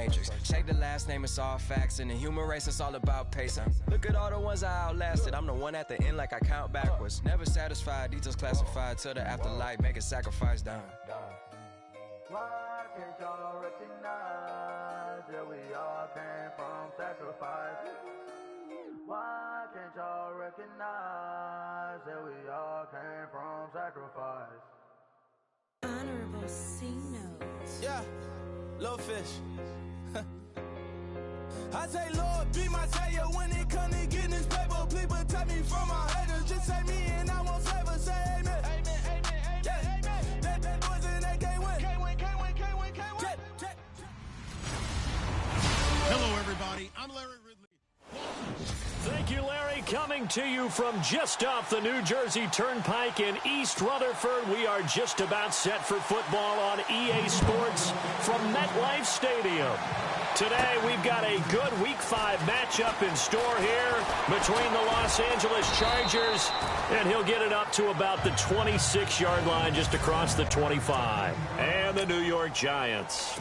matrix. Check the last name, it's all facts. In the human race, it's all about pacing. Look at all the ones I outlasted. I'm the one at the end like I count backwards. Never satisfied, details classified. Till the afterlife, make a sacrifice done. Why can't y'all recognize that we all came from sacrifice? Why can't y'all recognize that we all came from sacrifice? Honorable C notes. Yeah, little fish. I say, Lord, be my savior when it come to getting this paper. Please protect me from my haters. Just say me and I won't save us. Say amen. Amen, amen, amen, yeah. Amen. That boys in that can't win. Can't win, can't win, can't win, can't win. Hello, everybody. I'm Larry Ridley. Thank you, Larry. Coming to you from just off the New Jersey Turnpike in East Rutherford. We are just about set for football on EA Sports from MetLife Stadium. Today, we've got a good Week 5 matchup in store here between the Los Angeles Chargers, and he'll get it up to about the 26-yard line just across the 25, and the New York Giants.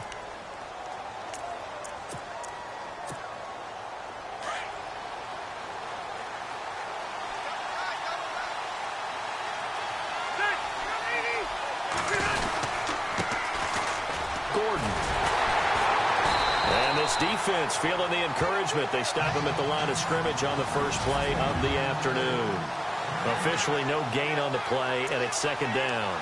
Defense feeling the encouragement. They stop him at the line of scrimmage on the first play of the afternoon. Officially no gain on the play, and it's second down.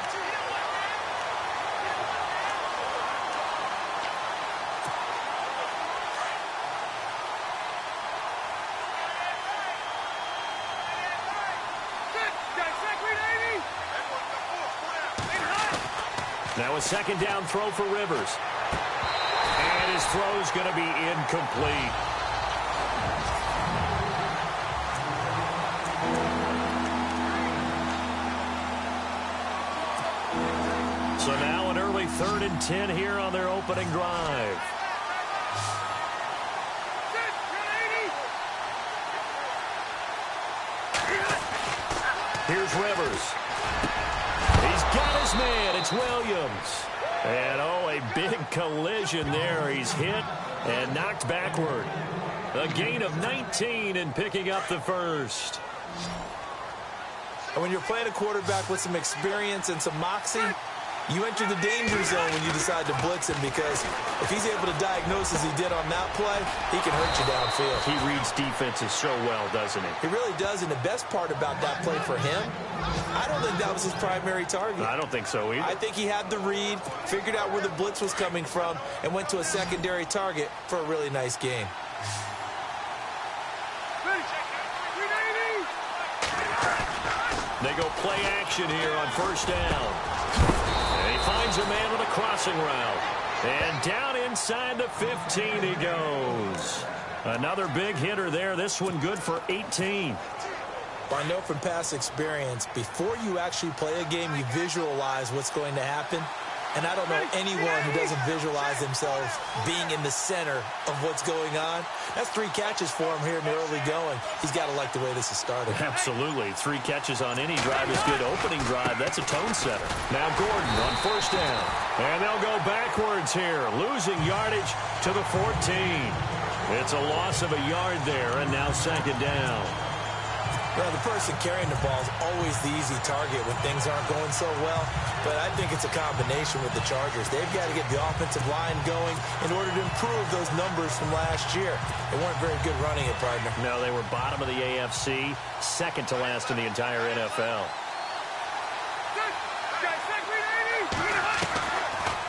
Now a second down throw for Rivers. And his throw is going to be incomplete. So now an early 3rd and 10 here on their opening drive. Here's Rivers. He's got his man. It's Williams. And, oh, a big collision there. He's hit and knocked backward. A gain of 19 and picking up the first. And when you're playing a quarterback with some experience and some moxie, you enter the danger zone when you decide to blitz him, because if he's able to diagnose as he did on that play, he can hurt you downfield. He reads defenses so well, doesn't he? He really does, and the best part about that play for him, I don't think that was his primary target. I don't think so either. I think he had the read, figured out where the blitz was coming from, and went to a secondary target for a really nice gain. They go play action here on first down. And he finds a man with a crossing route. And down inside the 15 he goes. Another big hitter there. This one good for 18. I know from past experience, before you actually play a game, you visualize what's going to happen. And I don't know anyone who doesn't visualize themselves being in the center of what's going on. That's 3 catches for him here in the early going. He's got to like the way this has started. Absolutely. 3 catches on any drive is good. Opening drive, that's a tone setter. Now Gordon on first down. And they'll go backwards here, losing yardage to the 14. It's a loss of a yard there, and now second down. Well, the person carrying the ball is always the easy target when things aren't going so well. But I think it's a combination with the Chargers. They've got to get the offensive line going in order to improve those numbers from last year. They weren't very good running it, partner. No, they were bottom of the AFC, second to last in the entire NFL.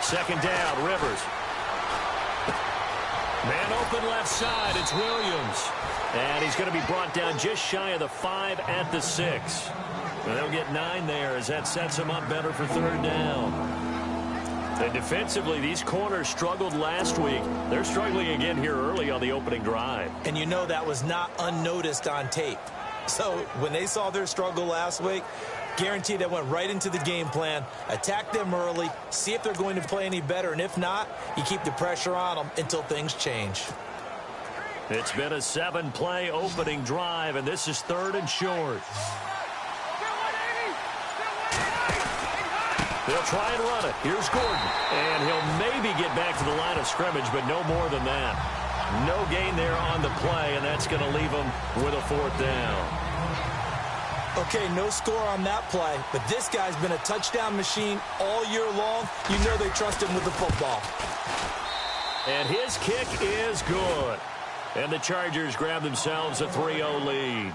Second down, Rivers. Man open left side, it's Williams. And he's going to be brought down just shy of the 5 at the 6. And they'll get 9 there as that sets him up better for third down. And defensively, these corners struggled last week. They're struggling again here early on the opening drive. And you know that was not unnoticed on tape. So when they saw their struggle last week, guaranteed they went right into the game plan, attack them early, see if they're going to play any better. And if not, you keep the pressure on them until things change. It's been a 7-play opening drive, and this is third and short. They'll try and run it. Here's Gordon. And he'll maybe get back to the line of scrimmage, but no more than that. No gain there on the play, and that's going to leave him with a 4th down. Okay, no score on that play, but this guy's been a touchdown machine all year long. You know they trust him with the football. And his kick is good. And the Chargers grab themselves a 3-0 lead.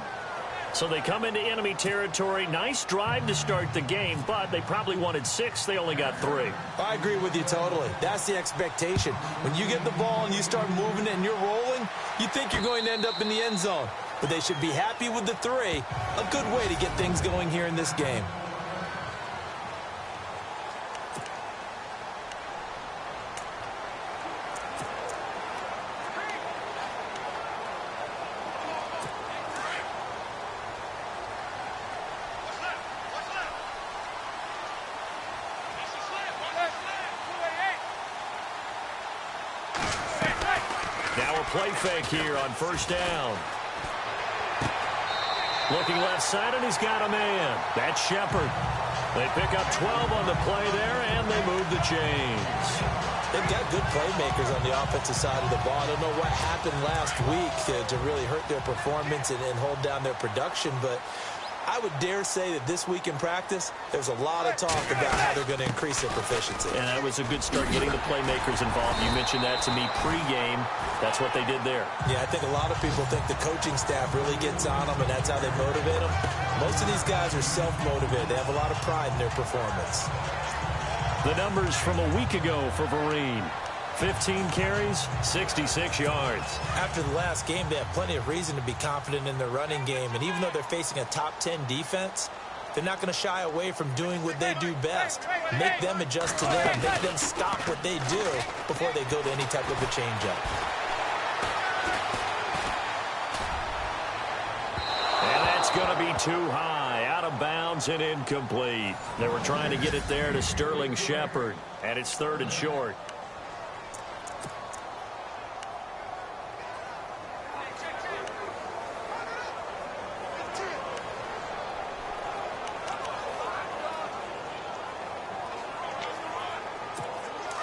So they come into enemy territory. Nice drive to start the game, but they probably wanted 6. They only got 3. I agree with you totally. That's the expectation. When you get the ball and you start moving it and you're rolling, you think you're going to end up in the end zone. But they should be happy with the 3. A good way to get things going here in this game. Now a play fake here on 1st down. Looking left side, and he's got a man. That's Shepard. They pick up 12 on the play there, and they move the chains. They've got good playmakers on the offensive side of the ball. I don't know what happened last week to really hurt their performance and hold down their production, but I would dare say that this week in practice, there's a lot of talk about how they're going to increase their proficiency. And that was a good start getting the playmakers involved. You mentioned that to me pregame. That's what they did there. Yeah, I think a lot of people think the coaching staff really gets on them, and that's how they motivate them. Most of these guys are self-motivated. They have a lot of pride in their performance. The numbers from a week ago for Vereen. 15 carries, 66 yards. After the last game, they have plenty of reason to be confident in their running game. And even though they're facing a top 10 defense, they're not going to shy away from doing what they do best. Make them adjust to them. Make them stop what they do before they go to any type of a change-up. And that's going to be too high. Out of bounds and incomplete. They were trying to get it there to Sterling Shepard. And it's 3rd and short.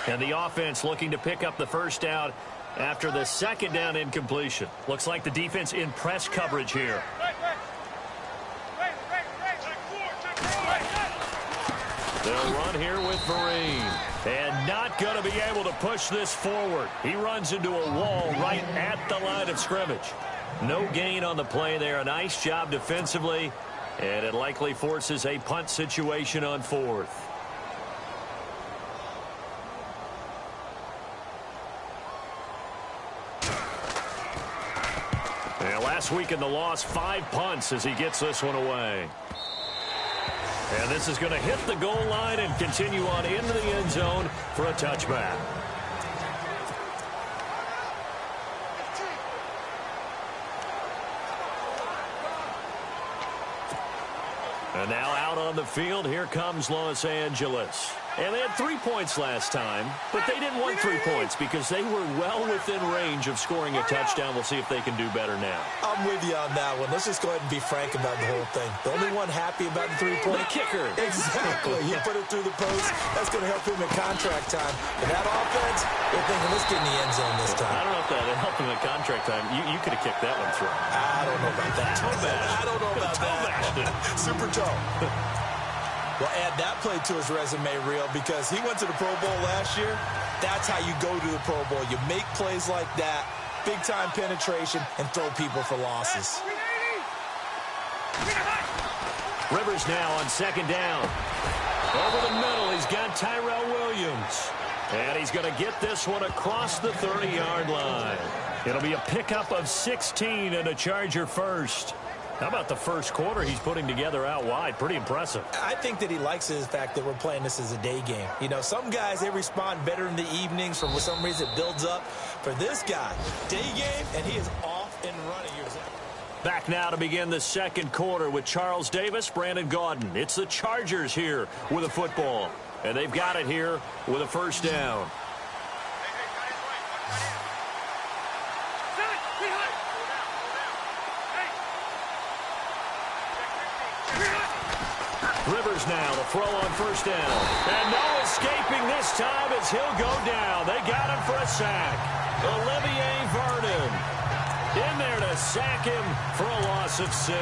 And the offense looking to pick up the 1st down after the 2nd down incompletion. Looks like the defense in press coverage here. They'll run here with Vereen. And not going to be able to push this forward. He runs into a wall right at the line of scrimmage. No gain on the play there. A nice job defensively. And it likely forces a punt situation on 4th. Last week in the loss, 5 punts as he gets this one away. And this is going to hit the goal line and continue on into the end zone for a touchback. And now out on the field, here comes Los Angeles. And they had 3 points last time, but they didn't want 3 points because they were well within range of scoring a touchdown. We'll see if they can do better now. I'm with you on that one. Let's just go ahead and be frank about the whole thing. The only one happy about the 3-point. The kicker. Exactly. He put it through the post. That's going to help him in contract time. And that offense, they're thinking, let's get in the end zone this time. I don't know if that helped him in contract time. You could have kicked that one through. I don't know about that. I don't know about that. Super toe. Well, add that play to his resume reel because he went to the Pro Bowl last year. That's how you go to the Pro Bowl. You make plays like that, big-time penetration, and throw people for losses. Rivers now on 2nd down. Over the middle, he's got Tyrell Williams. And he's going to get this one across the 30-yard line. It'll be a pickup of 16 and a Charger first. How about the first quarter he's putting together out wide? Pretty impressive. I think that he likes the fact that we're playing this as a day game. You know, some guys, they respond better in the evenings. For some reason, it builds up. For this guy, day game, and he is off and running. Back now to begin the 2nd quarter with Charles Davis, Brandon Gaudin. It's the Chargers here with a football. And they've got it here with a 1st down. Rivers now, the throw on first down. And no escaping this time as he'll go down. They got him for a sack. Olivier Vernon in there to sack him for a loss of 6.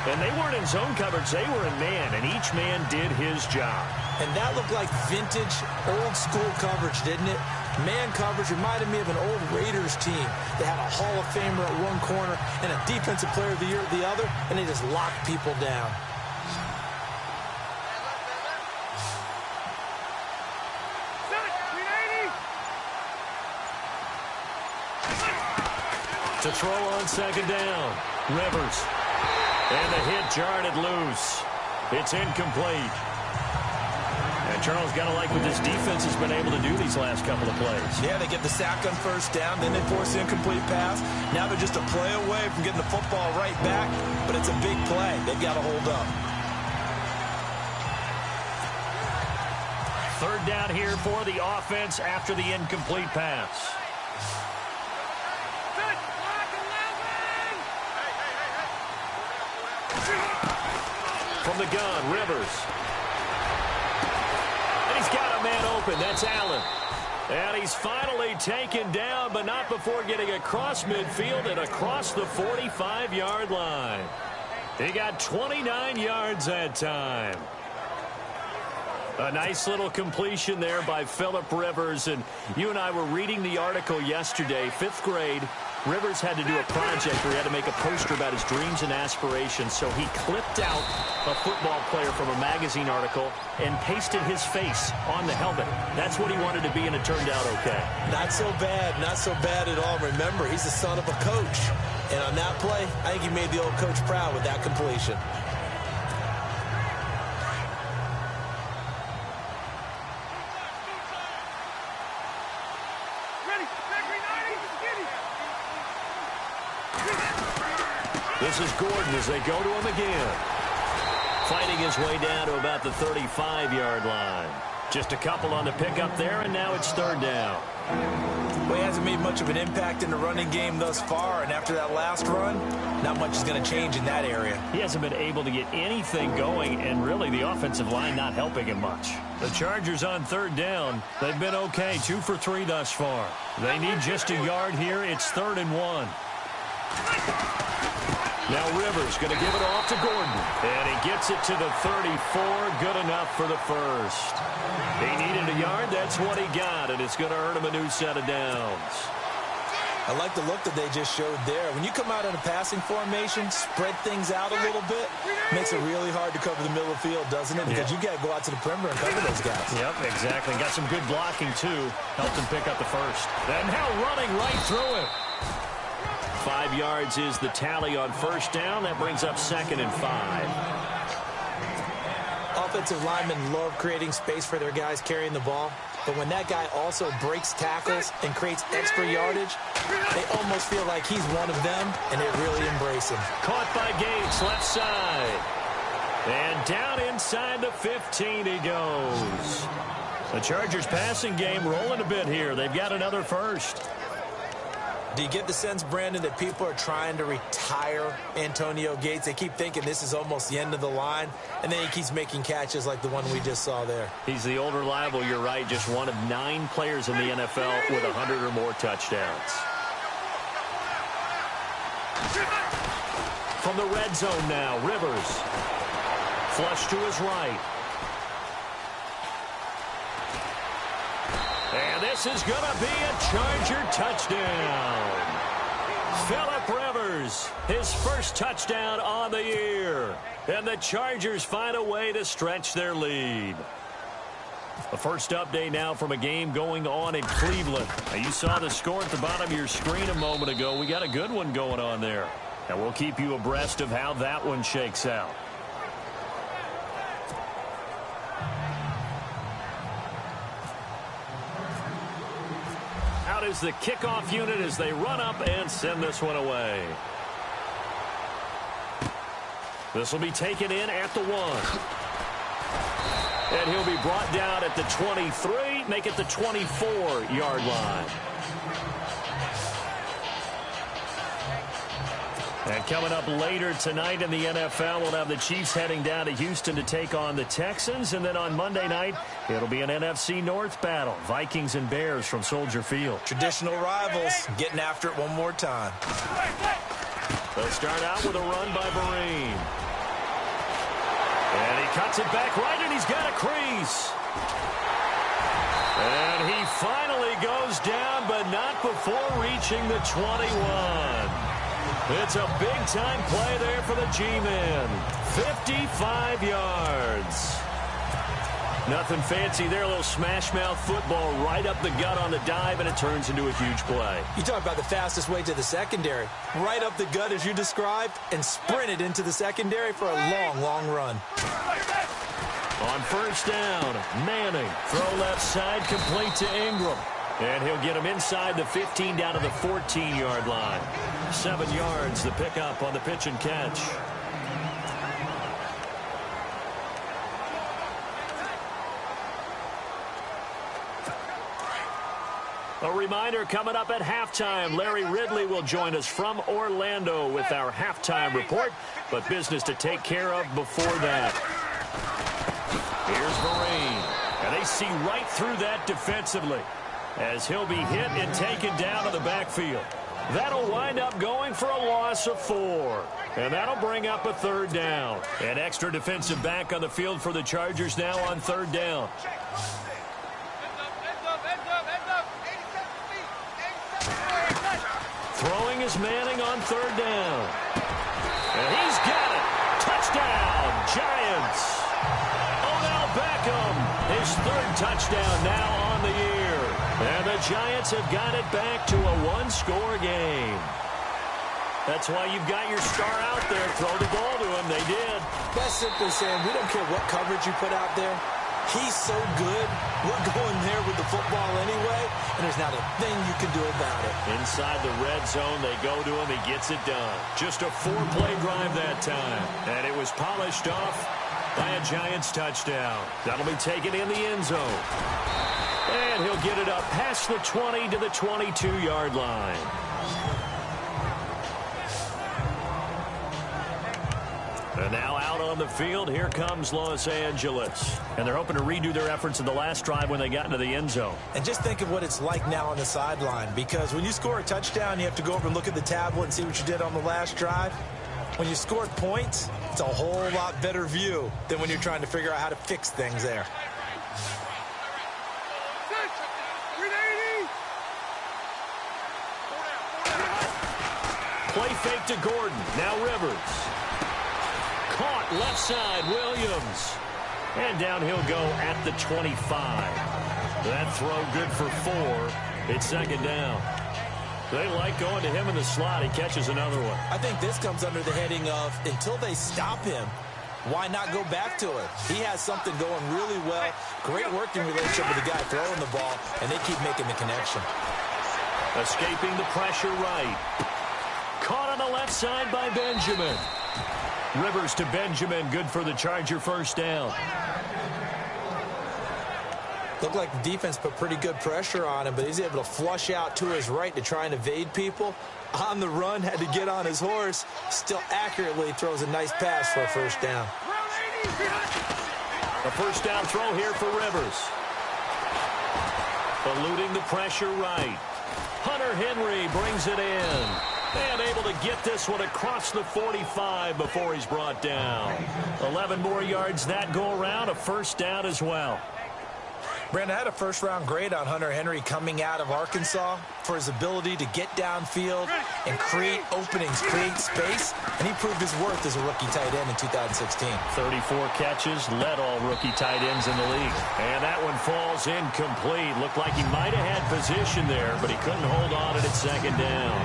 And they weren't in zone coverage. They were in man, and each man did his job. And that looked like vintage, old-school coverage, didn't it? Man coverage reminded me of an old Raiders team. They had a Hall of Famer at one corner and a Defensive Player of the Year at the other, and they just locked people down. To throw on second down, Rivers. And the hit jarred it loose. It's incomplete. And Charles, got to like what this defense has been able to do these last couple of plays. Yeah, they get the sack on first down, then they force the incomplete pass. Now they're just a play away from getting the football right back, but it's a big play. They've got to hold up. Third down here for the offense after the incomplete pass. From the gun, Rivers. And he's got a man open. That's Allen. And he's finally taken down, but not before getting across midfield and across the 45-yard line. He got 29 yards that time. A nice little completion there by Phillip Rivers. And you and I were reading the article yesterday, 5th grade. Rivers had to do a project where he had to make a poster about his dreams and aspirations. So he clipped out a football player from a magazine article and pasted his face on the helmet. That's what he wanted to be, and it turned out okay. Not so bad at all. Remember, he's the son of a coach. And on that play, I think he made the old coach proud with that completion. This is Gordon as they go to him again. Fighting his way down to about the 35-yard line. Just a couple on the pickup there, and now it's third down. Well, he hasn't made much of an impact in the running game thus far, and after that last run, not much is going to change in that area. He hasn't been able to get anything going, and really the offensive line not helping him much. The Chargers on third down. They've been okay, 2 for 3 thus far. They need just a yard here. It's 3rd and 1. Now Rivers going to give it off to Gordon. And he gets it to the 34. Good enough for the first. He needed a yard. That's what he got. And it's going to earn him a new set of downs. I like the look that they just showed there. When you come out in a passing formation, spread things out a little bit, makes it really hard to cover the middle of the field, doesn't it? Because you got to go out to the perimeter and cover those guys. Yep, exactly. Got some good blocking, too. Helped him pick up the first. And now running right through him. 5 yards is the tally on first down. That brings up 2nd and 5. Offensive linemen love creating space for their guys carrying the ball. But when that guy also breaks tackles and creates extra yardage, they almost feel like he's one of them, and they really embrace him. Caught by Gates, left side. And down inside the 15 he goes. The Chargers passing game rolling a bit here. They've got another first. Do you get the sense, Brandon, that people are trying to retire Antonio Gates? They keep thinking this is almost the end of the line, and then he keeps making catches like the one we just saw there. He's the old reliable, you're right, just one of 9 players in the NFL with 100 or more touchdowns. From the red zone now, Rivers. Flush to his right. And this is going to be a Charger touchdown. Phillip Rivers, his first touchdown on the year. And the Chargers find a way to stretch their lead. The first update now from a game going on in Cleveland. Now, you saw the score at the bottom of your screen a moment ago. We got a good one going on there. And we'll keep you abreast of how that one shakes out. Out is the kickoff unit as they run up and send this one away. This will be taken in at the 1. And he'll be brought down at the 23, make it the 24-yard line. And coming up later tonight in the NFL, we'll have the Chiefs heading down to Houston to take on the Texans. And then on Monday night, it'll be an NFC North battle. Vikings and Bears from Soldier Field. Traditional rivals getting after it one more time. They'll start out with a run by Vereen. And he cuts it back right, and he's got a crease. And he finally goes down, but not before reaching the 21. It's a big-time play there for the G-Men. 55 yards. Nothing fancy there. A little smash-mouth football right up the gut on the dive, and it turns into a huge play. You talk about the fastest way to the secondary. Right up the gut, as you described, and sprinted into the secondary for a long, long run. On first down, Manning. Throw left side, complete to Ingram. And he'll get him inside the 15 down to the 14-yard line. 7 yards, the pickup on the pitch and catch. A reminder, coming up at halftime, Larry Ridley will join us from Orlando with our halftime report, but business to take care of before that. Here's Vereen, and they see right through that defensively as he'll be hit and taken down to the backfield. That'll wind up going for a loss of 4, and that'll bring up a third down. An extra defensive back on the field for the Chargers now on third down. Throwing is Manning on third down. And he's got it. Touchdown, Giants. Odell Beckham, his third touchdown now on the year. And the Giants have got it back to a one-score game. That's why you've got your star out there. Throw the ball to him. They did. That's simply saying we don't care what coverage you put out there. He's so good. We're going there with the football anyway, and there's not a thing you can do about it. Inside the red zone, they go to him. He gets it done. Just a 4-play drive that time. And it was polished off by a Giants touchdown. That'll be taken in the end zone. And he'll get it up past the 20 to the 22-yard line. And now out on the field, here comes Los Angeles. And they're hoping to redo their efforts in the last drive when they got into the end zone. And just think of what it's like now on the sideline, because when you score a touchdown, you have to go over and look at the tablet and see what you did on the last drive. When you scored points, it's a whole lot better view than when you're trying to figure out how to fix things there. Play fake to Gordon. Now Rivers. Caught left side, Williams. And down he'll go at the 25. That throw good for 4. It's second down. They like going to him in the slot. He catches another one. I think this comes under the heading of until they stop him, why not go back to it? He has something going really well. Great working relationship with the guy throwing the ball, and they keep making the connection. Escaping the pressure right. Caught on the left side by Benjamin. Rivers to Benjamin, good for the Charger first down. Looked like the defense put pretty good pressure on him, but he's able to flush out to his right to try and evade people. On the run, had to get on his horse. Still accurately throws a nice pass for a first down. A first down throw here for Rivers. Eluding the pressure right. Hunter Henry brings it in. And able to get this one across the 45 before he's brought down. 11 more yards that go around, a first down as well. Brandon, I had a first-round grade on Hunter Henry coming out of Arkansas for his ability to get downfield and create openings, create space, and he proved his worth as a rookie tight end in 2016. 34 catches, led all rookie tight ends in the league. And that one falls incomplete. Looked like he might have had position there, but he couldn't hold on at second down.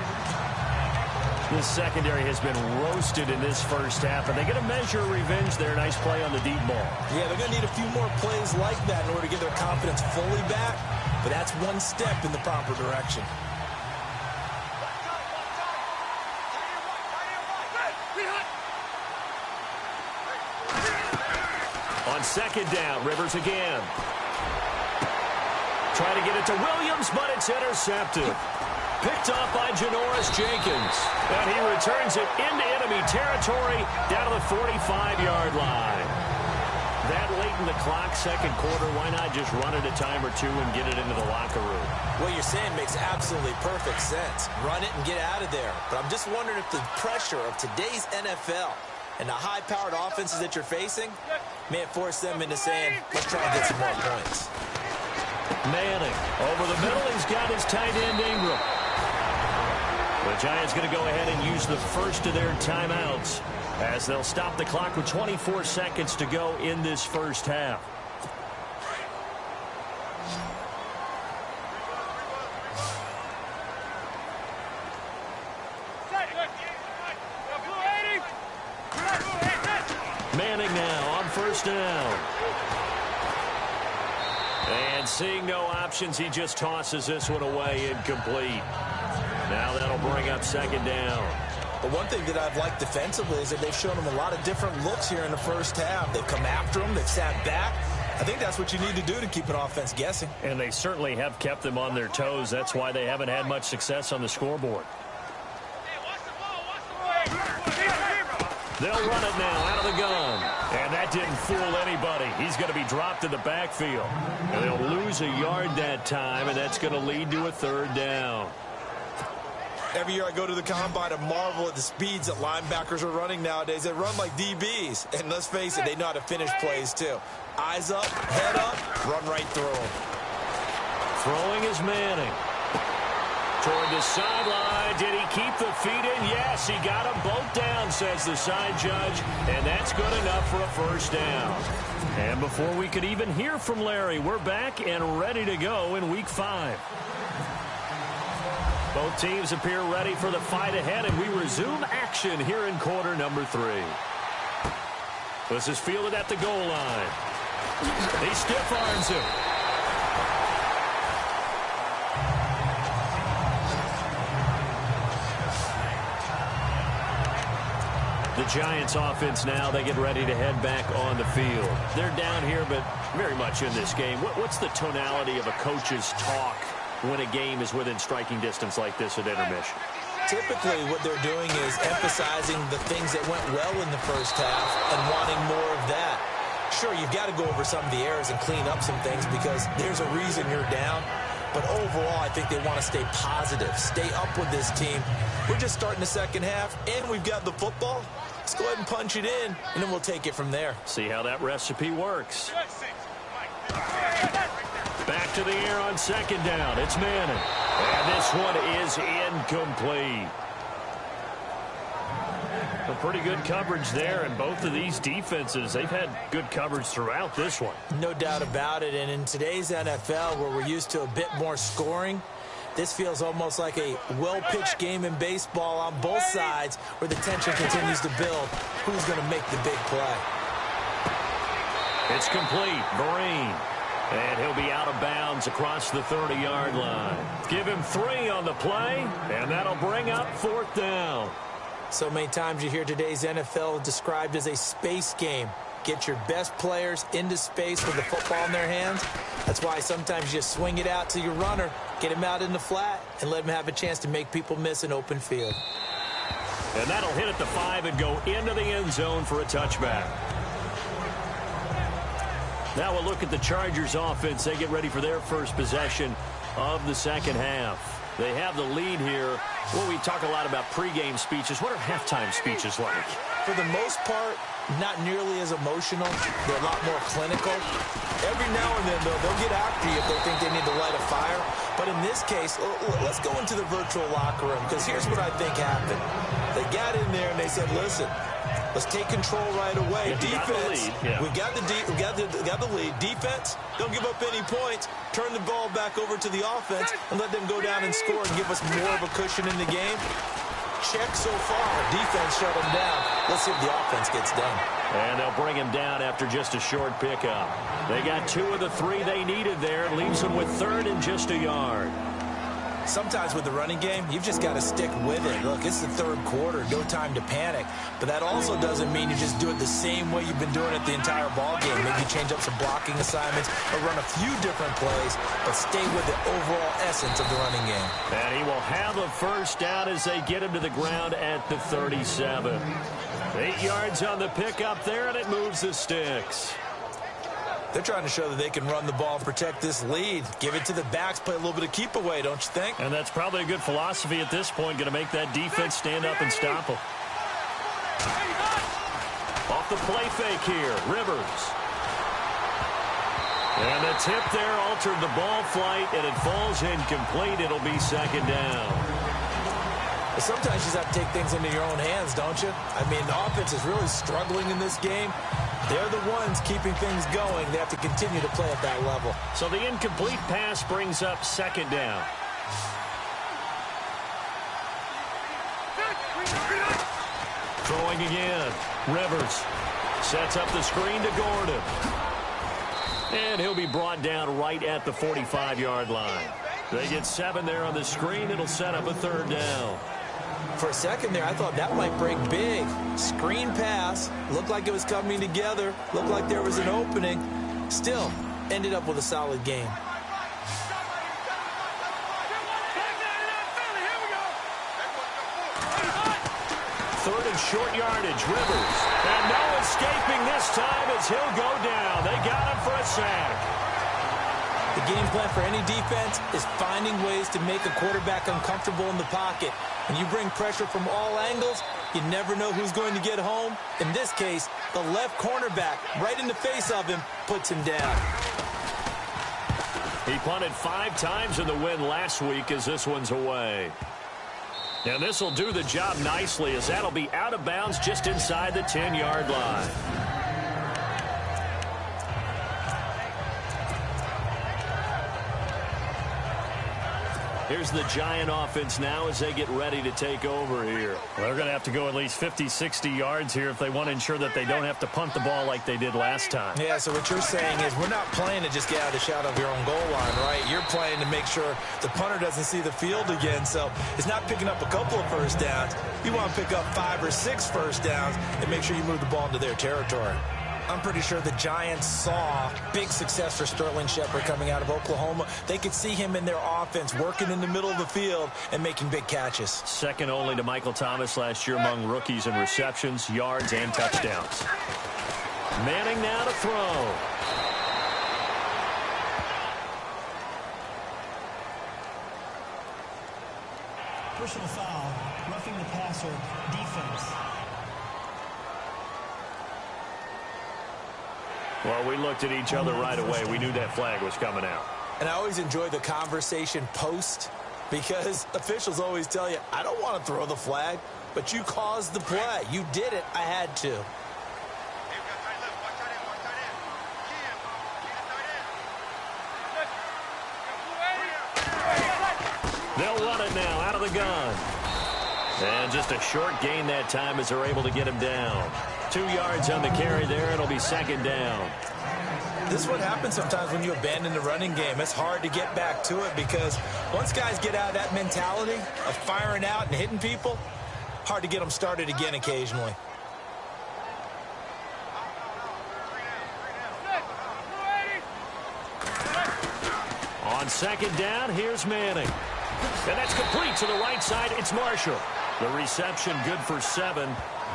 This secondary has been roasted in this first half, and they get a measure of revenge there. Nice play on the deep ball. Yeah, they're going to need a few more plays like that in order to get their confidence fully back, but that's one step in the proper direction. On second down, Rivers again. Try to get it to Williams, but it's intercepted. Picked off by Janoris Jenkins. And he returns it into enemy territory down to the 45-yard line. That late in the clock, second quarter, why not just run it a time or two and get it into the locker room? What you're saying makes absolutely perfect sense. Run it and get out of there. But I'm just wondering if the pressure of today's NFL and the high-powered offenses that you're facing may have forced them into saying, let's try and get some more points. Manning over the middle. He's got his tight end Ingram. The Giants going to go ahead and use the first of their timeouts as they'll stop the clock with 24 seconds to go in this first half. Manning now on first down. And seeing no options, he just tosses this one away incomplete. Now that'll bring up second down. But one thing that I've liked defensively is that they've shown them a lot of different looks here in the first half. They've come after them. They've sat back. I think that's what you need to do to keep an offense guessing. And they certainly have kept them on their toes. That's why they haven't had much success on the scoreboard. They'll run it now out of the gun. And that didn't fool anybody. He's going to be dropped in the backfield. And they'll lose a yard that time, and that's going to lead to a third down. Every year I go to the combine and marvel at the speeds that linebackers are running nowadays. They run like DBs. And let's face it, they know how to finish plays too. Eyes up, head up, run right through them. Throwing is Manning. Toward the sideline. Did he keep the feet in? Yes, he got them both down, says the side judge. And that's good enough for a first down. And before we could even hear from Larry, we're back and ready to go in Week 5. Both teams appear ready for the fight ahead, and we resume action here in quarter number 3. This is fielded at the goal line. He stiff arms him. The Giants offense now, they get ready to head back on the field. They're down here, but very much in this game. What's the tonality of a coach's talk when a game is within striking distance like this at intermission? Typically what they're doing is emphasizing the things that went well in the first half and wanting more of that. Sure, you've got to go over some of the errors and clean up some things because there's a reason you're down. But overall, I think they want to stay positive, stay up with this team. We're just starting the second half, and we've got the football. Let's go ahead and punch it in, and then we'll take it from there. See how that recipe works. Back to the air on second down. It's Manning. And this one is incomplete. A pretty good coverage there, and both of these defenses, they've had good coverage throughout this one. No doubt about it, and in today's NFL, where we're used to a bit more scoring, this feels almost like a well-pitched game in baseball on both sides where the tension continues to build. Who's going to make the big play? It's complete. Vereen. And he'll be out of bounds across the 30-yard line. Give him 3 on the play, and that'll bring up fourth down. So many times you hear today's NFL described as a space game. Get your best players into space with the football in their hands. That's why sometimes you just swing it out to your runner, get him out in the flat, and let him have a chance to make people miss an open field. And that'll hit at the 5 and go into the end zone for a touchback. Now we'll look at the Chargers offense. They get ready for their first possession of the second half. They have the lead here. Well, we talk a lot about pregame speeches. What are halftime speeches like? For the most part, not nearly as emotional. They're a lot more clinical. Every now and then, though, they'll get after you if they think they need to light a fire. But in this case, let's go into the virtual locker room, because here's what I think happened. They got in there and they said, listen, let's take control right away. Defense, we got the lead. Defense, don't give up any points. Turn the ball back over to the offense and let them go down and score and give us more of a cushion in the game. Check so far. Defense shut them down. Let's see if the offense gets done. And they'll bring him down after just a short pickup. They got 2 of the 3 they needed there. Leaves them with third and just a yard. Sometimes with the running game, you've just got to stick with it. Look, it's the third quarter, no time to panic. But that also doesn't mean you just do it the same way you've been doing it the entire ball game. Maybe change up some blocking assignments or run a few different plays, but stay with the overall essence of the running game. And he will have a first down as they get him to the ground at the 37. 8 yards on the pickup there, and it moves the sticks. They're trying to show that they can run the ball and protect this lead. Give it to the backs, play a little bit of keep away, don't you think? And that's probably a good philosophy at this point, going to make that defense stand up and stop them. Off the play fake here, Rivers. And the tip there altered the ball flight, and it falls incomplete. It'll be second down. Sometimes you just have to take things into your own hands, don't you? I mean, the offense is really struggling in this game. They're the ones keeping things going. They have to continue to play at that level. So the incomplete pass brings up second down. Throwing again. Rivers sets up the screen to Gordon. And he'll be brought down right at the 45-yard line. They get 7 there on the screen. It'll set up a third down. For a second there, I thought that might break big. Screen pass. Looked like it was coming together. Looked like there was an opening. Still, ended up with a solid game. Third and short yardage, Rivers. And no escaping this time as he'll go down. They got him for a sack. The game plan for any defense is finding ways to make a quarterback uncomfortable in the pocket. When you bring pressure from all angles, you never know who's going to get home. In this case, the left cornerback, right in the face of him, puts him down. He punted 5 times in the win last week as this one's away. And this will do the job nicely as that'll be out of bounds just inside the 10-yard line. Here's the Giant offense now as they get ready to take over here. Well, they're going to have to go at least 50, 60 yards here if they want to ensure that they don't have to punt the ball like they did last time. Yeah, so what you're saying is we're not playing to just get out of the shadow of your own goal line, right? You're playing to make sure the punter doesn't see the field again. So it's not picking up a couple of first downs. You want to pick up 5 or 6 first downs and make sure you move the ball into their territory. I'm pretty sure the Giants saw big success for Sterling Shepard coming out of Oklahoma. They could see him in their offense working in the middle of the field and making big catches. Second only to Michael Thomas last year among rookies in receptions, yards, and touchdowns. Manning now to throw. Personal foul, roughing the passer, defense. Well, we looked at each other right away. We knew that flag was coming out. And I always enjoy the conversation post because officials always tell you, I don't want to throw the flag, but you caused the play. You did it. I had to. They'll run it now out of the gun. And just a short gain that time as they're able to get him down. 2 yards on the carry there. It'll be second down. This is what happens sometimes when you abandon the running game. It's hard to get back to it because once guys get out of that mentality of firing out and hitting people, hard to get them started again occasionally. On second down, here's Manning. And that's complete to the right side. It's Marshall. The reception good for 7.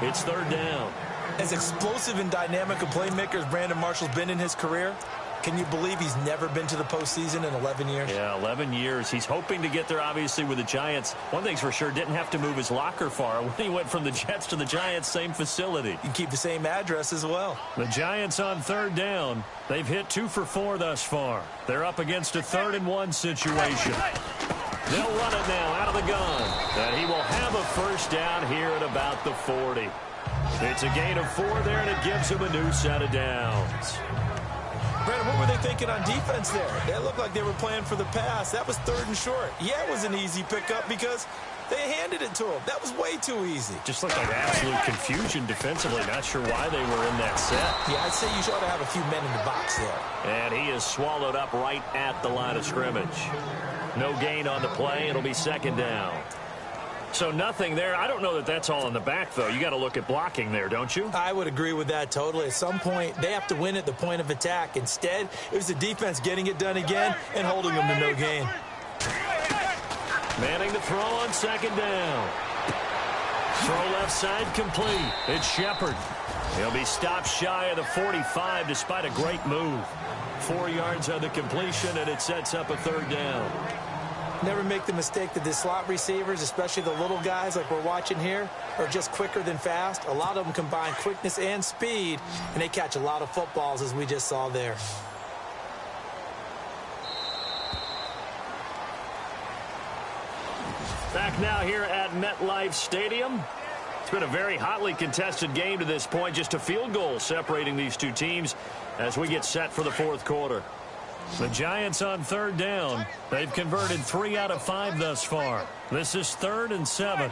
It's third down. As explosive and dynamic a playmaker as Brandon Marshall's been in his career, can you believe he's never been to the postseason in 11 years? Yeah, 11 years. He's hoping to get there, obviously, with the Giants. One thing's for sure, didn't have to move his locker far when he went from the Jets to the Giants, same facility. You can keep the same address as well. The Giants on third down. They've hit 2 for 4 thus far. They're up against a 3rd and 1 situation. They'll run it now out of the gun. And he will have a first down here at about the 40. It's a gain of 4 there, and it gives him a new set of downs. Brandon, what were they thinking on defense there? They looked like they were playing for the pass. That was 3rd and short. Yeah, it was an easy pickup because they handed it to him. That was way too easy. Just looked like absolute confusion defensively. Not sure why they were in that set. Yeah, I'd say you ought to have a few men in the box there. And he is swallowed up right at the line of scrimmage. No gain on the play. It'll be second down. So nothing there. I don't know that that's all in the back, though. You got to look at blocking there, don't you? I would agree with that totally. At some point, they have to win at the point of attack. Instead, it was the defense getting it done again and holding them to no gain. Manning the throw on second down. Throw left side complete. It's Shepard. He'll be stopped shy of the 45 despite a great move. 4 yards on the completion, and it sets up a third down. Never make the mistake that the slot receivers, especially the little guys like we're watching here, are just quicker than fast. A lot of them combine quickness and speed, and they catch a lot of footballs, as we just saw there. Back now here at MetLife Stadium. It's been a very hotly contested game to this point. Just a field goal separating these two teams as we get set for the fourth quarter. The Giants on third down. They've converted 3 out of 5 thus far. This is 3rd and 7.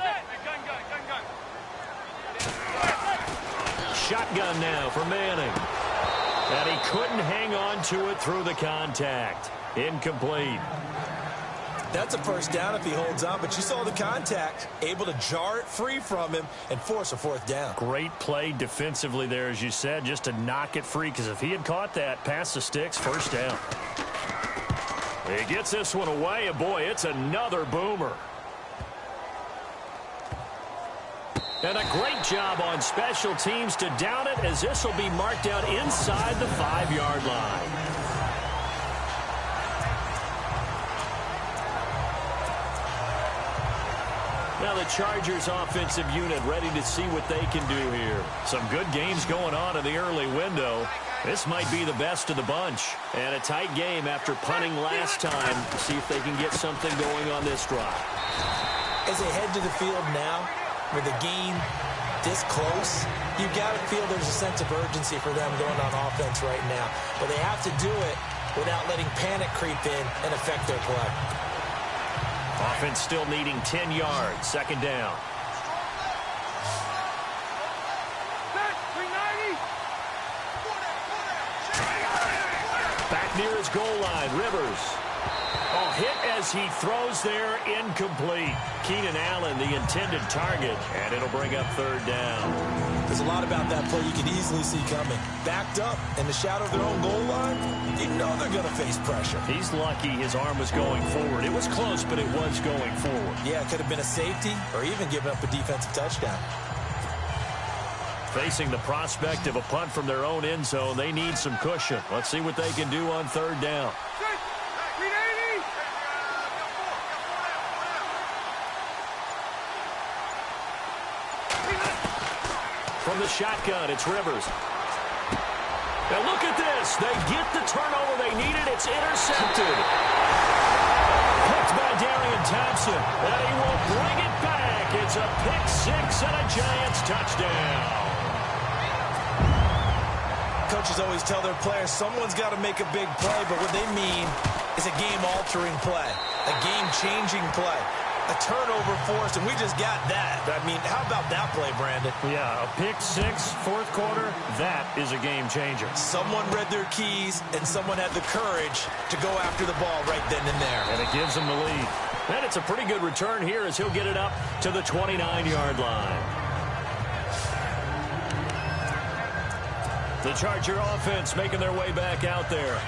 Shotgun now for Manning. And he couldn't hang on to it through the contact. Incomplete. That's a first down if he holds on, but you saw the contact, able to jar it free from him and force a fourth down. Great play defensively there, as you said, just to knock it free, because if he had caught that, past the sticks, first down. He gets this one away, and boy, it's another boomer. And a great job on special teams to down it, as this will be marked out inside the 5-yard line. Now the Chargers offensive unit ready to see what they can do here. Some good games going on in the early window. This might be the best of the bunch. And a tight game after punting last time. See if they can get something going on this drive. As they head to the field now, with the game this close, you've got to feel there's a sense of urgency for them going on offense right now. But they have to do it without letting panic creep in and affect their play. Offense still needing 10 yards. Second down. Back near his goal line, Rivers. Oh, hit as he throws there, incomplete. Keenan Allen, the intended target, and it'll bring up third down. There's a lot about that play you can easily see coming. Backed up in the shadow of their own goal line, you know they're going to face pressure. He's lucky his arm was going forward. It was close, but it was going forward. Yeah, it could have been a safety or even given up a defensive touchdown. Facing the prospect of a punt from their own end zone, they need some cushion. Let's see what they can do on third down. From the shotgun, it's Rivers. Now look at this. They get the turnover they needed. It's intercepted. Picked by Darian Thompson. And he will bring it back. It's a pick six and a Giants touchdown. Coaches always tell their players someone's got to make a big play, but what they mean is a game-altering play, a game-changing play. A turnover forced, and we just got that. I mean, how about that play, Brandon? Yeah, a pick six, fourth quarter, that is a game changer. Someone read their keys, and someone had the courage to go after the ball right then and there. And it gives them the lead. And it's a pretty good return here as he'll get it up to the 29-yard line. The Charger offense making their way back out there.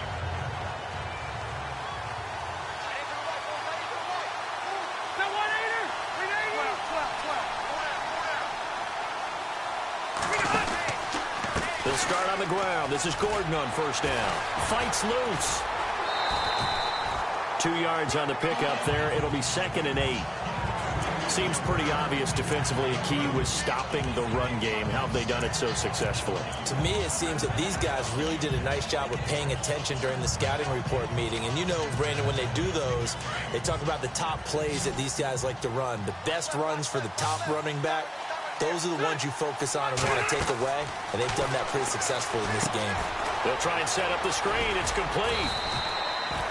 They'll start on the ground. This is Gordon on first down. Fights loose. 2 yards on the pickup there. It'll be 2nd and 8. Seems pretty obvious defensively a key was stopping the run game. How have they done it so successfully? To me, it seems that these guys really did a nice job of paying attention during the scouting report meeting. And you know, Brandon, when they do those, they talk about the top plays that these guys like to run. The best runs for the top running back. Those are the ones you focus on and want to take away, and they've done that pretty successfully in this game. They'll try and set up the screen. It's complete.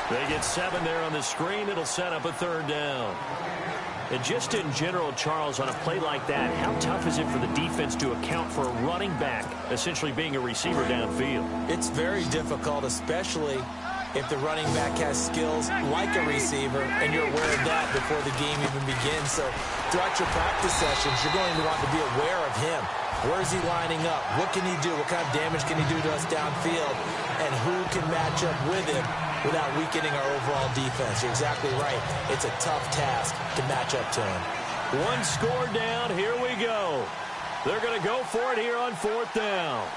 They get 7 there on the screen. It'll set up a third down. And just in general, Charles, on a play like that, how tough is it for the defense to account for a running back essentially being a receiver downfield? It's very difficult, especially if the running back has skills like a receiver, and you're aware of that before the game even begins. So throughout your practice sessions, you're going to want to be aware of him. Where is he lining up? What can he do? What kind of damage can he do to us downfield? And who can match up with him without weakening our overall defense? You're exactly right. It's a tough task to match up to him. One score down. Here we go. They're going to go for it here on 4th down.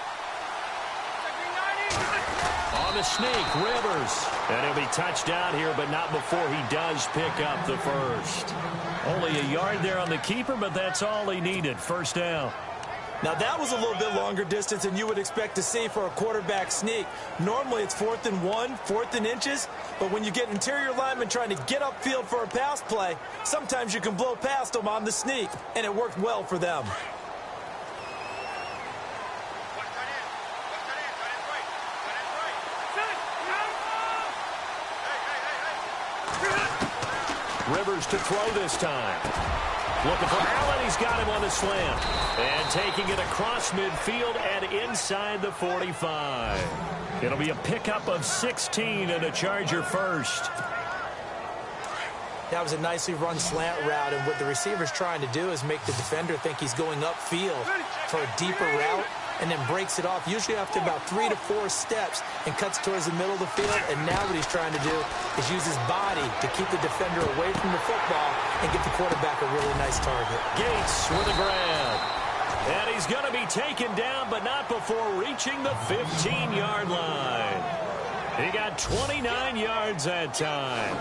On the sneak, Rivers. And he'll be touched down here, but not before he does pick up the first. Only a yard there on the keeper, but that's all he needed. First down. Now, that was a little bit longer distance than you would expect to see for a quarterback sneak. Normally, it's 4th and 1, 4th and inches. But when you get interior linemen trying to get upfield for a pass play, sometimes you can blow past them on the sneak, and it worked well for them. Rivers to throw this time. Looking for Allen. He's got him on the slant. And taking it across midfield and inside the 45. It'll be a pickup of 16 and a Charger first. That was a nicely run slant route, and what the receiver's trying to do is make the defender think he's going upfield for a deeper route, and then breaks it off, usually after about 3 to 4 steps, and cuts towards the middle of the field. And now what he's trying to do is use his body to keep the defender away from the football and get the quarterback a really nice target. Gates with a grab. And he's going to be taken down, but not before reaching the 15-yard line. He got 29 yards that time.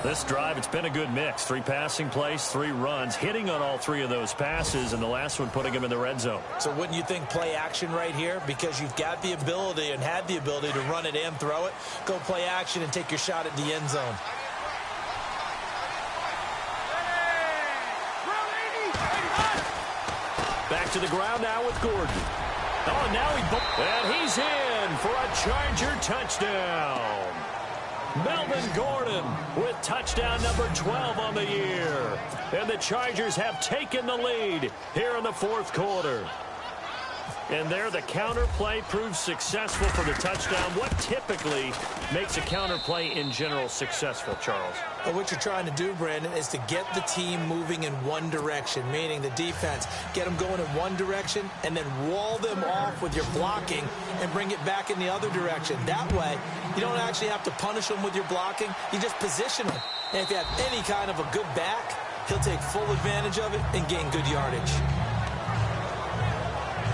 This drive, it's been a good mix. 3 passing plays, 3 runs, hitting on all 3 of those passes, and the last one putting him in the red zone. So wouldn't you think play action right here? Because you've got the ability and had the ability to run it and throw it. Go play action and take your shot at the end zone. Back to the ground now with Gordon. Oh, now and he's in for a Charger touchdown. Melvin Gordon with touchdown number 12 on the year. And the Chargers have taken the lead here in the 4th quarter. And there the counter play proves successful for the touchdown. What typically makes a counter play in general successful, Charles? Well, what you're trying to do, Brandon, is to get the team moving in one direction, meaning the defense, get them going in one direction and then wall them off with your blocking and bring it back in the other direction. That way, you don't actually have to punish them with your blocking. You just position them. And if you have any kind of a good back, he'll take full advantage of it and gain good yardage.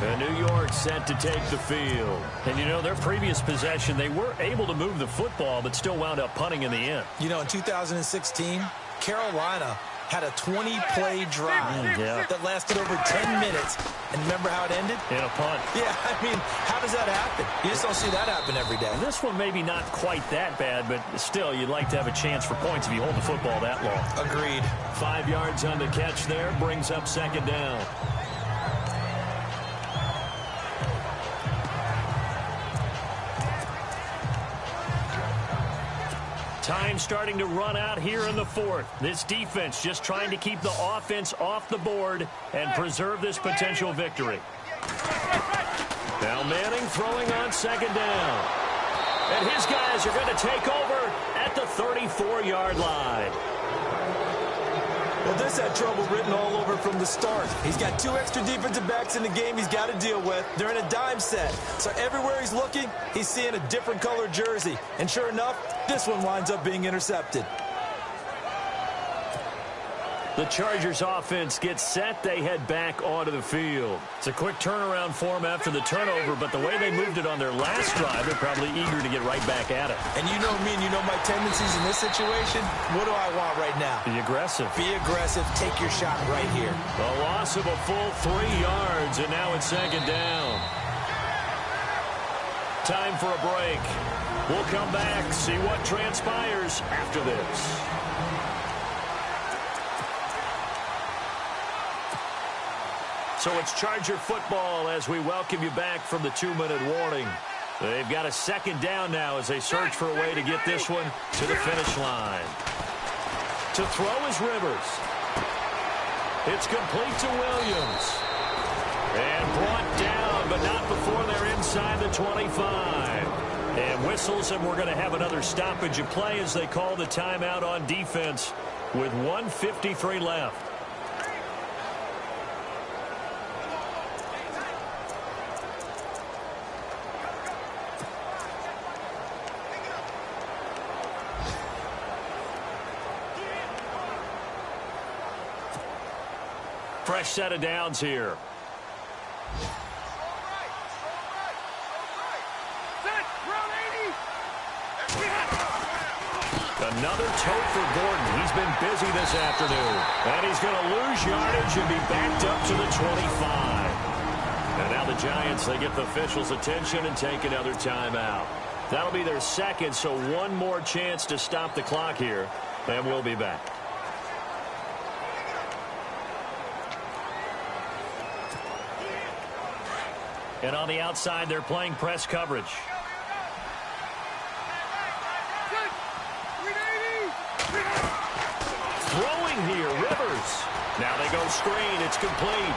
And New York set to take the field. And, you know, their previous possession, they were able to move the football, but still wound up punting in the end. You know, in 2016, Carolina had a 20-play drive that lasted over 10 minutes. And remember how it ended? In a punt. Yeah, I mean, how does that happen? You just don't see that happen every day. This one maybe not quite that bad, but still, you'd like to have a chance for points if you hold the football that long. Agreed. 5 yards on the catch there, brings up 2nd down. Time starting to run out here in the 4th. This defense just trying to keep the offense off the board and preserve this potential victory. Now Manning throwing on 2nd down. And his guys are going to take over at the 34-yard line. Well, this had trouble written all over from the start. He's got 2 extra defensive backs in the game he's got to deal with. They're in a dime set. So everywhere he's looking, he's seeing a different color jersey. And sure enough, this one winds up being intercepted. The Chargers offense gets set. They head back onto the field. It's a quick turnaround for them after the turnover, but the way they moved it on their last drive, they're probably eager to get right back at it. And you know me and you know my tendencies in this situation. What do I want right now? Be aggressive. Be aggressive. Take your shot right here. A loss of a full 3 yards, and now it's 2nd down. Time for a break. We'll come back, see what transpires after this. So it's Charger football as we welcome you back from the 2-minute warning. They've got a 2nd down now as they search for a way to get this one to the finish line. To throw is Rivers. It's complete to Williams. And brought down, but not before they're inside the 25. And whistles, and we're going to have another stoppage of play as they call the timeout on defense with 1:53 left. Fresh set of downs here. Another tote for Gordon. He's been busy this afternoon. And he's going to lose yardage and be backed up to the 25. And now the Giants, they get the officials' attention and take another timeout. That'll be their second, so one more chance to stop the clock here. And we'll be back. And on the outside, they're playing press coverage. Throwing here, Rivers. Now they go screen. It's complete.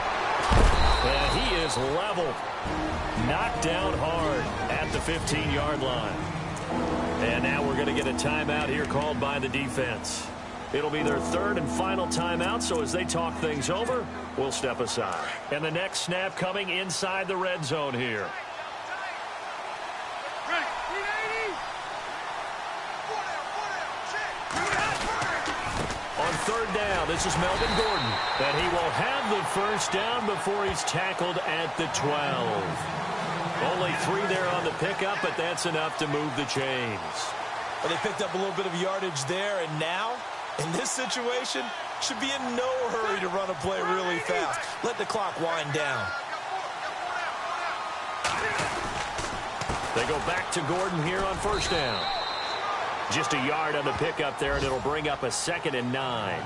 And he is leveled. Knocked down hard at the 15-yard line. And now we're going to get a timeout here called by the defense. It'll be their third and final timeout, so as they talk things over, we'll step aside. And the next snap coming inside the red zone here. On third down, this is Melvin Gordon. And he will have the first down before he's tackled at the 12. Only 3 there on the pickup, but that's enough to move the chains. Well, they picked up a little bit of yardage there, and now, in this situation, should be in no hurry to run a play really fast. Let the clock wind down. They go back to Gordon here on first down. Just a yard on the pickup there, and it'll bring up a 2nd and 9.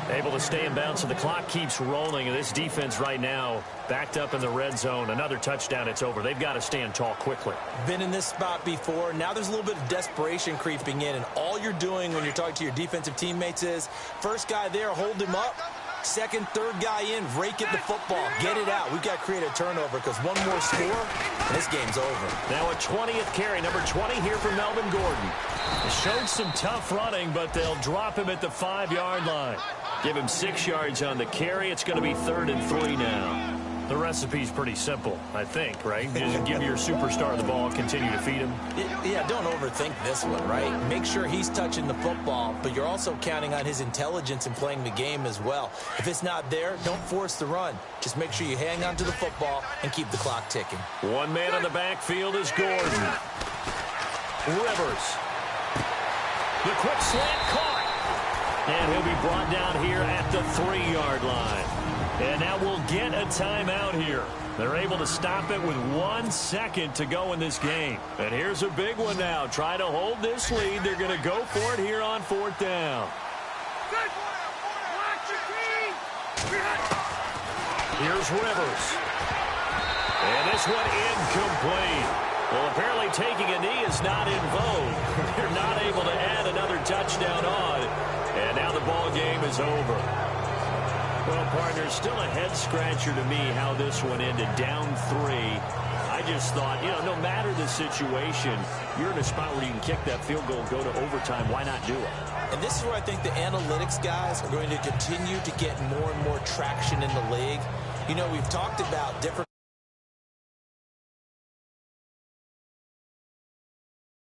Able to stay in bounds, so the clock keeps rolling. And this defense right now backed up in the red zone. Another touchdown, it's over. They've got to stand tall quickly. Been in this spot before. Now there's a little bit of desperation creeping in. And all you're doing when you're talking to your defensive teammates is, first guy there, hold him up. Second, third guy in, rake at the football. Get it out. We've got to create a turnover because one more score, and this game's over. Now a 20th carry, number 20 here for Melvin Gordon. Showed some tough running, but they'll drop him at the 5-yard line. Give him 6 yards on the carry. It's going to be 3rd and 3 now. The recipe's pretty simple, I think, right? Just give your superstar the ball, continue to feed him. Yeah, don't overthink this one, right? Make sure he's touching the football, but you're also counting on his intelligence in playing the game as well. If it's not there, don't force the run. Just make sure you hang on to the football and keep the clock ticking. One man in the backfield is Gordon. Rivers. The quick slant caught. And he'll be brought down here at the 3-yard line. And now we'll get a timeout here. They're able to stop it with 1 second to go in this game. And here's a big one now. Try to hold this lead. They're going to go for it here on 4th down. Here's Rivers. And this one incomplete. Well, apparently taking a knee is not in vogue. They're not able to add another touchdown on. And now the ball game is over. Well, partner, still a head-scratcher to me how this one ended, down 3. I just thought, no matter the situation, you're in a spot where you can kick that field goal, go to overtime. Why not do it? And this is where I think the analytics guys are going to continue to get more and more traction in the league. We've talked about different